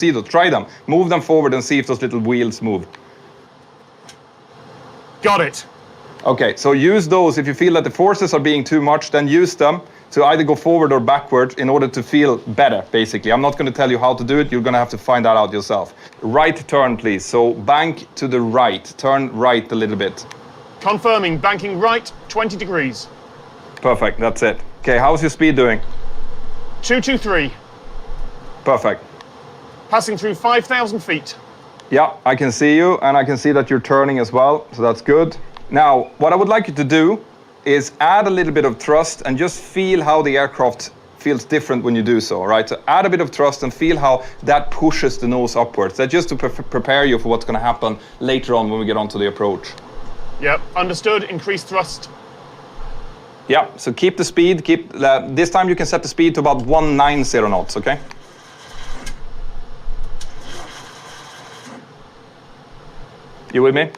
See those, try them. Move them forward and see if those little wheels move. Got it. Okay, so use those. If you feel that the forces are being too much, then use them to either go forward or backward in order to feel better, basically. I'm not going to tell you how to do it. You're going to have to find that out yourself. Right turn, please. So bank to the right. Turn right a little bit. Confirming, banking right, 20 degrees. Perfect, that's it. Okay, how's your speed doing? 223. Perfect. Passing through 5,000 feet. Yeah, I can see you, and I can see that you're turning as well, so that's good. Now, what I would like you to do is add a little bit of thrust and just feel how the aircraft feels different when you do so, right? So add a bit of thrust and feel how that pushes the nose upwards. That's just to prepare you for what's going to happen later on when we get onto the approach. Yep, understood. Increased thrust. Yeah, so keep the speed. This time you can set the speed to about 190 knots, okay? You with me?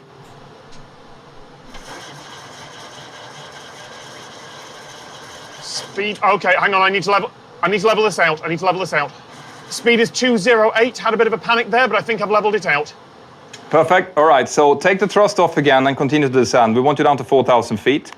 Speed, okay, hang on, I need to level this out. Speed is 208, had a bit of a panic there, but I think I've leveled it out. Perfect, all right, so take the thrust off again and continue to descend. We want you down to 4,000 feet.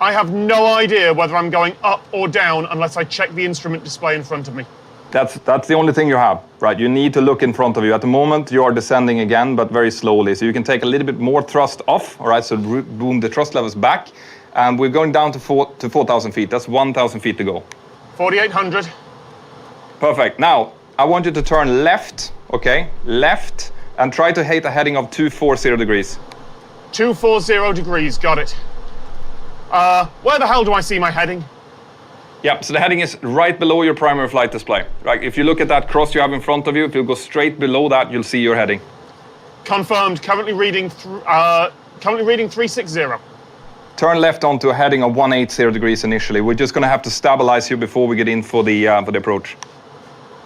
I have no idea whether I'm going up or down unless I check the instrument display in front of me. That's the only thing you have, right? You need to look in front of you. At the moment, you are descending again, but very slowly. So you can take a little bit more thrust off, all right? So boom, the thrust levels back. And we're going down to 4,000 feet. That's 1,000 feet to go. 4,800. Perfect. Now, I want you to turn left, okay? Left, and try to hit a heading of 240 degrees. 240 degrees, got it. Where the hell do I see my heading? Yeah, so the heading is right below your primary flight display. Right? If you look at that cross you have in front of you, if you go straight below that, you'll see your heading. Confirmed. Currently reading 360. Turn left onto a heading of 180 degrees initially. We're just going to have to stabilize you before we get in for the approach.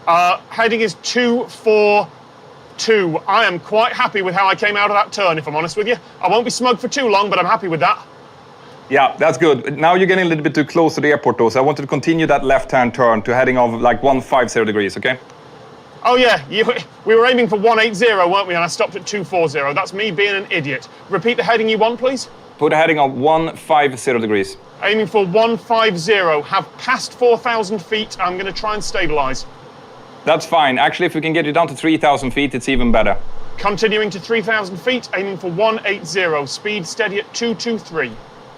Heading is 242. I am quite happy with how I came out of that turn, if I'm honest with you. I won't be smug for too long, but I'm happy with that. Yeah, that's good. Now you're getting a little bit too close to the airport though, so I wanted to continue that left-hand turn to heading of like 150 degrees, okay? Oh yeah, we were aiming for 180, weren't we? And I stopped at 240. That's me being an idiot. Repeat the heading you want, please. Put a heading of 150 degrees. Aiming for 150. Have passed 4,000 feet. I'm going to try and stabilize. That's fine. Actually, if we can get you down to 3,000 feet, it's even better. Continuing to 3,000 feet, aiming for 180. Speed steady at 223.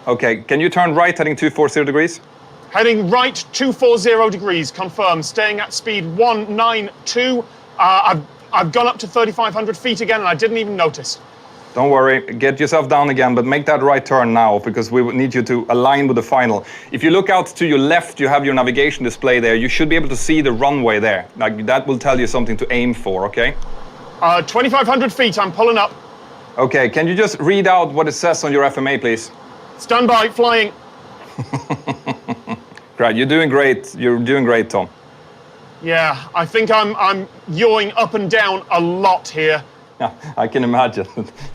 Okay, can you turn right heading 240 degrees? Heading right 240 degrees, confirmed. Staying at speed 192. I've gone up to 3,500 feet again and I didn't even notice. Don't worry, get yourself down again, but make that right turn now because we need you to align with the final. If you look out to your left, you have your navigation display there. You should be able to see the runway there. Like, that will tell you something to aim for, okay? 2,500 feet, I'm pulling up. Okay, can you just read out what it says on your FMA, please? Stand by, flying. Great, you're doing great. You're doing great, Tom. Yeah, I think I'm yawing up and down a lot here. Yeah, I can imagine.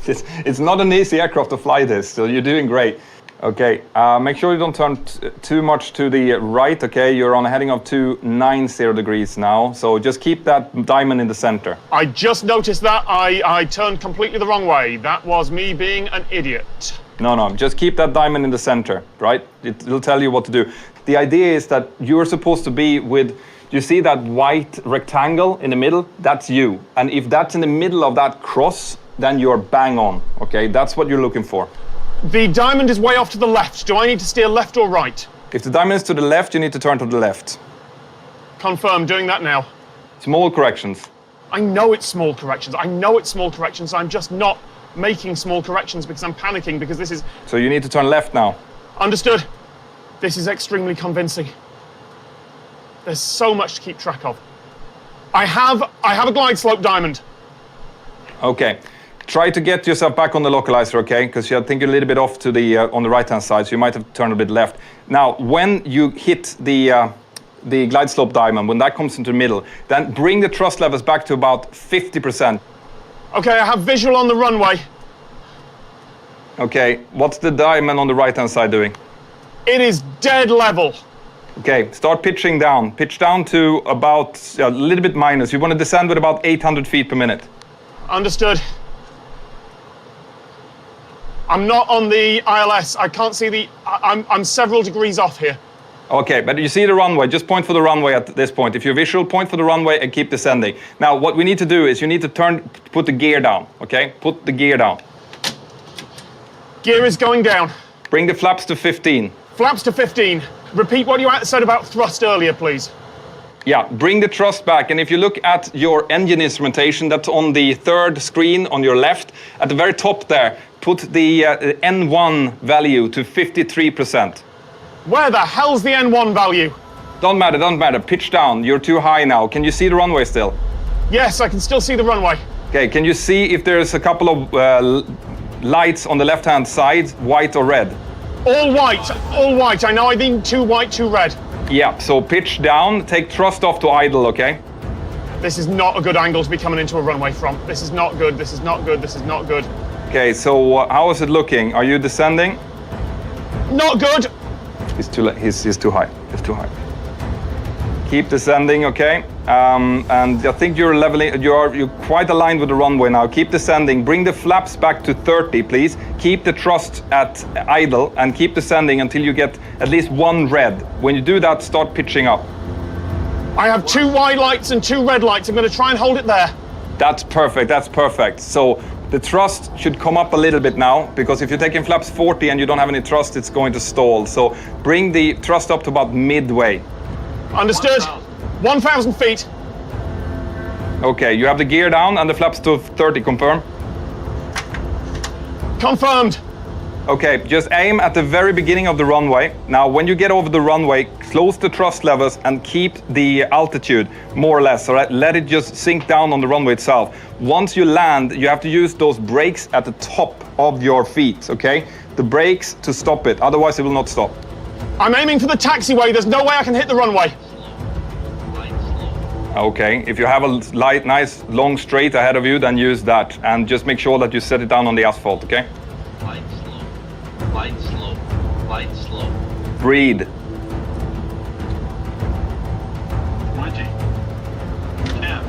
It's not an easy aircraft to fly this, so you're doing great. Okay, make sure you don't turn too much to the right, okay? You're on a heading of 290 degrees now, so just keep that diamond in the center. I just noticed that. I turned completely the wrong way. That was me being an idiot. No, just keep that diamond in the center, right? It'll tell you what to do. The idea is that you're supposed to be with, you see that white rectangle in the middle? That's you. And if that's in the middle of that cross, then you're bang on, okay? That's what you're looking for. The diamond is way off to the left. Do I need to steer left or right? If the diamond is to the left, you need to turn to the left. Confirm, doing that now. Small corrections. I know it's small corrections. I'm just not making small corrections because I'm panicking because this is... So you need to turn left now. Understood. This is extremely convincing. There's so much to keep track of. I have a glide slope diamond. Okay. Try to get yourself back on the localizer, okay? Because I think you're a little bit off to the on the right-hand side, so you might have turned a bit left. Now, when you hit the glide slope diamond, when that comes into the middle, then bring the thrust levels back to about 50%. Okay, I have visual on the runway. Okay, what's the diamond on the right-hand side doing? It is dead level. Okay, start pitching down. Pitch down to about a little bit minus. You want to descend with about 800 feet per minute. Understood. I'm not on the ILS. I can't see the... I'm several degrees off here. Okay, but you see the runway. Just point for the runway at this point. If you're visual, point for the runway and keep descending. Now, what we need to do is you need to put the gear down, okay? Put the gear down. Gear is going down. Bring the flaps to 15. Flaps to 15. Repeat what you said about thrust earlier, please. Yeah, bring the thrust back. And if you look at your engine instrumentation, that's on the third screen on your left, at the very top there, put the N1 value to 53%. Where the hell's the N1 value? Don't matter. Pitch down. You're too high now. Can you see the runway still? Yes, I can still see the runway. Okay, can you see if there's a couple of lights on the left-hand side, white or red? All white, all white. I know I need too white, too red. Yeah, so pitch down, take thrust off to idle, okay? This is not a good angle to be coming into a runway from. This is not good, this is not good, this is not good. Okay, so how is it looking? Are you descending? Not good. He's too high. He's too high. Keep descending, okay? And I think you're leveling. You're quite aligned with the runway now. Keep descending. Bring the flaps back to 30, please. Keep the thrust at idle and keep descending until you get at least one red. When you do that, start pitching up. I have 2 white lights and 2 red lights. I'm going to try and hold it there. That's perfect. That's perfect. So the thrust should come up a little bit now, because if you're taking flaps 40 and you don't have any thrust, it's going to stall. So bring the thrust up to about midway. Understood. 1,000 feet. Okay, you have the gear down and the flaps to 30, confirm? Confirmed. Okay, just aim at the very beginning of the runway. Now, when you get over the runway, close the thrust levels and keep the altitude, more or less, all right? Let it just sink down on the runway itself. Once you land, you have to use those brakes at the top of your feet, okay? The brakes to stop it, otherwise it will not stop. I'm aiming for the taxiway. There's no way I can hit the runway. Okay, if you have a light, nice, long straight ahead of you, then use that. And just make sure that you set it down on the asphalt, okay? Light slow, light slow, light slow. Breathe. 20, 10.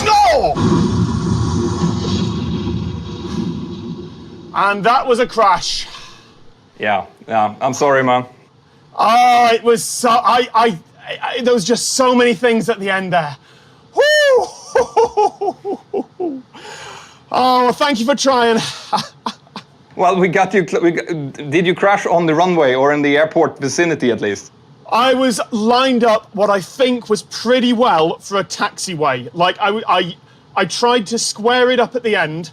No! And that was a crash. Yeah, I'm sorry, man. Oh, it was so... there was just so many things at the end there. Woo! Oh, thank you for trying. Well, we got you. Did you crash on the runway or in the airport vicinity at least? I was lined up what I think was pretty well for a taxiway. Like, I tried to square it up at the end,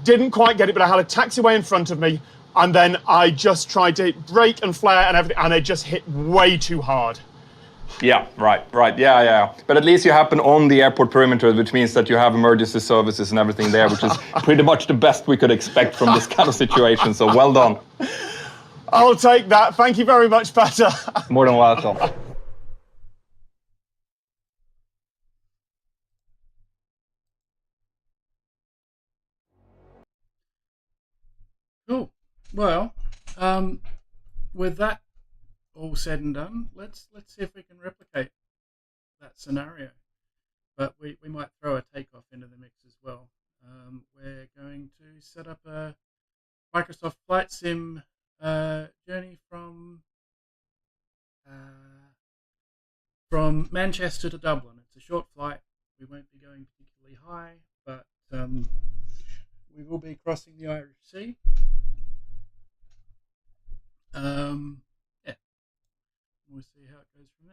didn't quite get it, but I had a taxiway in front of me, and then I just tried to brake and flare and everything, and it just hit way too hard. Yeah, right, yeah. But at least you happen on the airport perimeter, which means that you have emergency services and everything there, which is pretty much the best we could expect from this kind of situation, so well done. I'll take that. Thank you very much, Petter. More than welcome. Cool. Well, with that all said and done, let's see if we can replicate that scenario. But we might throw a takeoff into the mix as well. We're going to set up a Microsoft Flight Sim journey from Manchester to Dublin. It's a short flight. We won't be going particularly high, but we will be crossing the Irish Sea. Yeah, we'll see how it goes from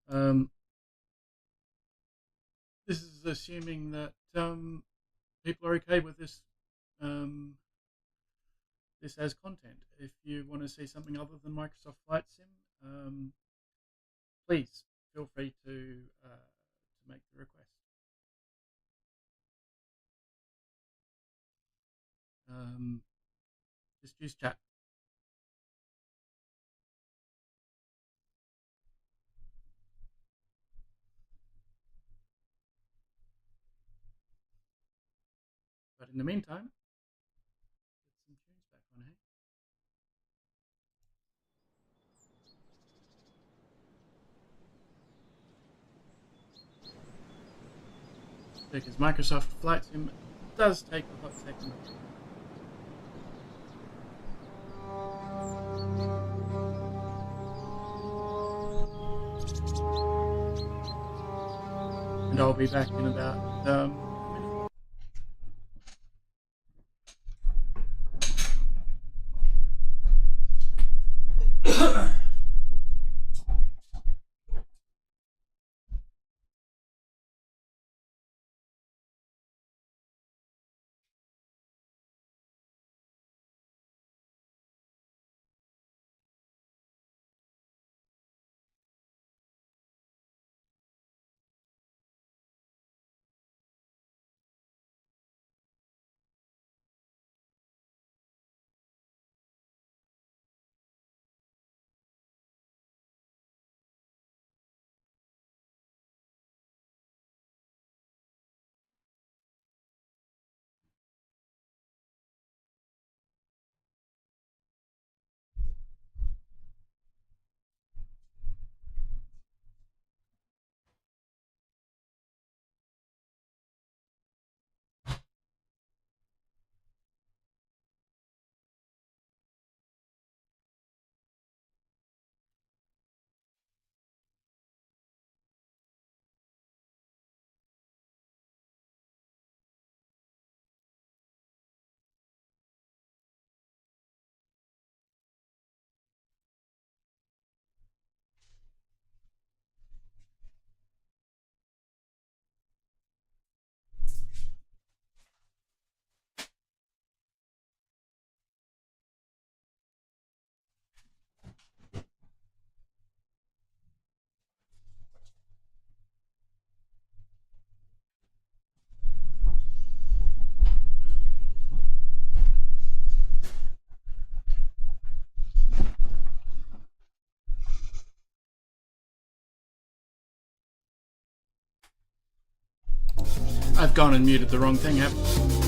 there. This is assuming that people are okay with this this as content. If you want to see something other than Microsoft Flight Sim, please feel free to make the request. Just use chat. But in the meantime, because Microsoft Flight Sim does take a hot second. And I'll be back in about a minute. I've gone and muted the wrong thing, haven't I?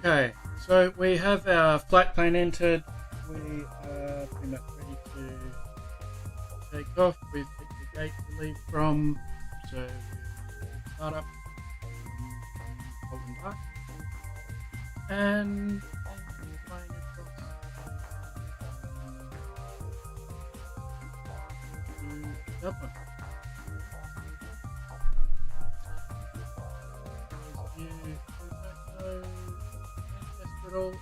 Okay, so we have our flight plan entered. We are pretty much ready to take off. We've picked the gate to leave from, so we'll start up Golden Park and flying across to Dublin. Those of you who don't know Manchester at all,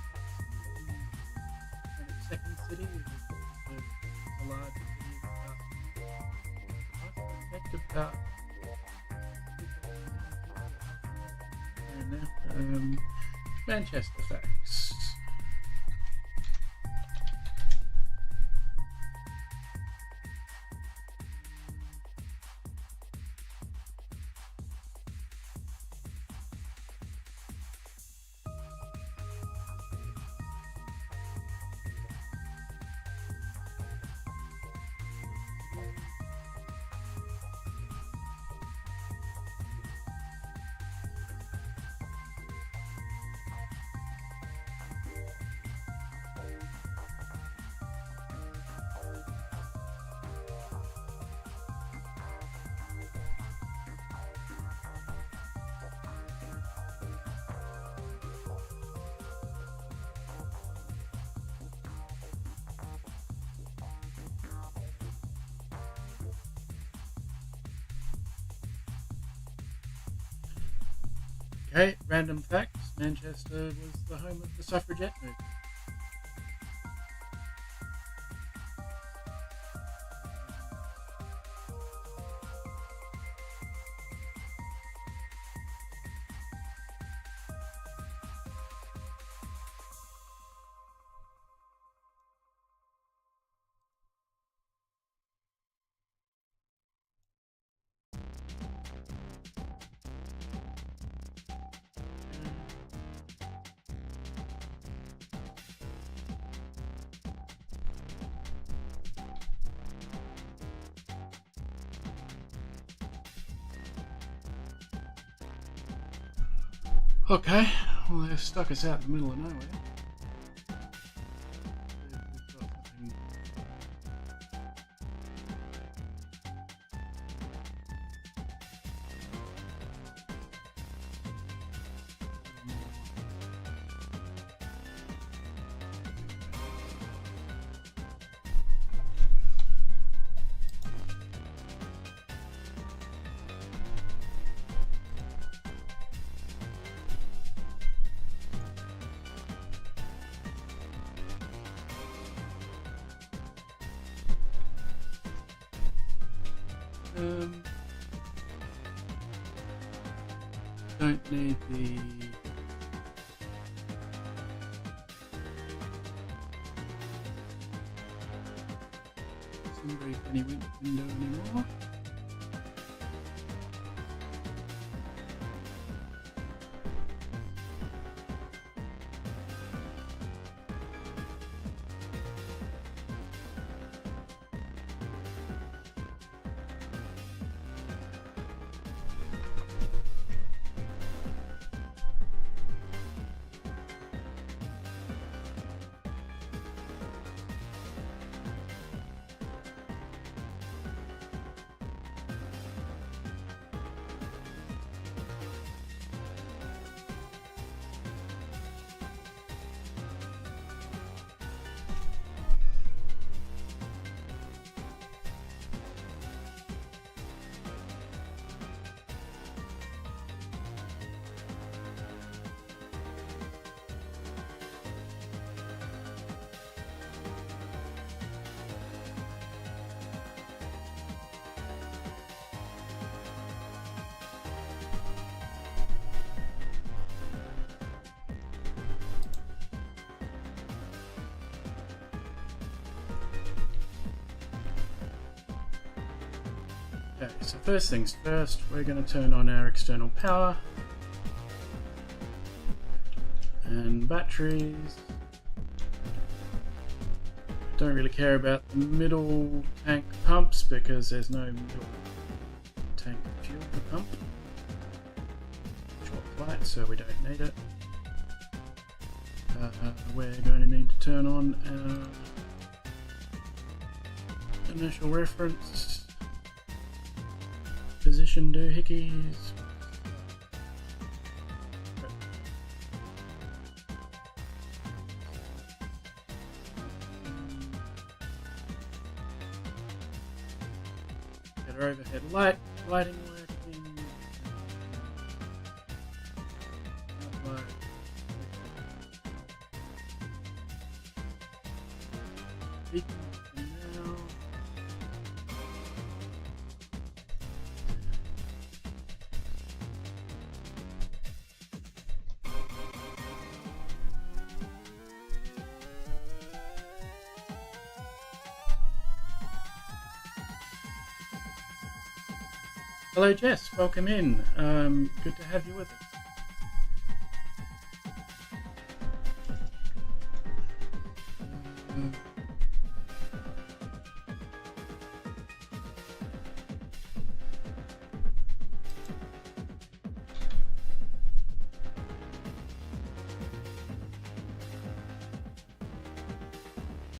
it's the second city. It's a large city of about Manchester facts. Okay, random facts. Manchester was the home of the suffragette movement. Okay, well they've stuck us out in the middle of nowhere. We've got something. Don't need the very funny window anymore. Okay, so first things first, we're going to turn on our external power and batteries. Don't really care about the middle tank pumps because there's no middle tank fuel to pump. Short flight, so we don't need it. we're going to need to turn on our initial reference, position doohickeys. Get our overhead lighting working. Beacon now. Hello Jess, welcome in. Good to have you with us.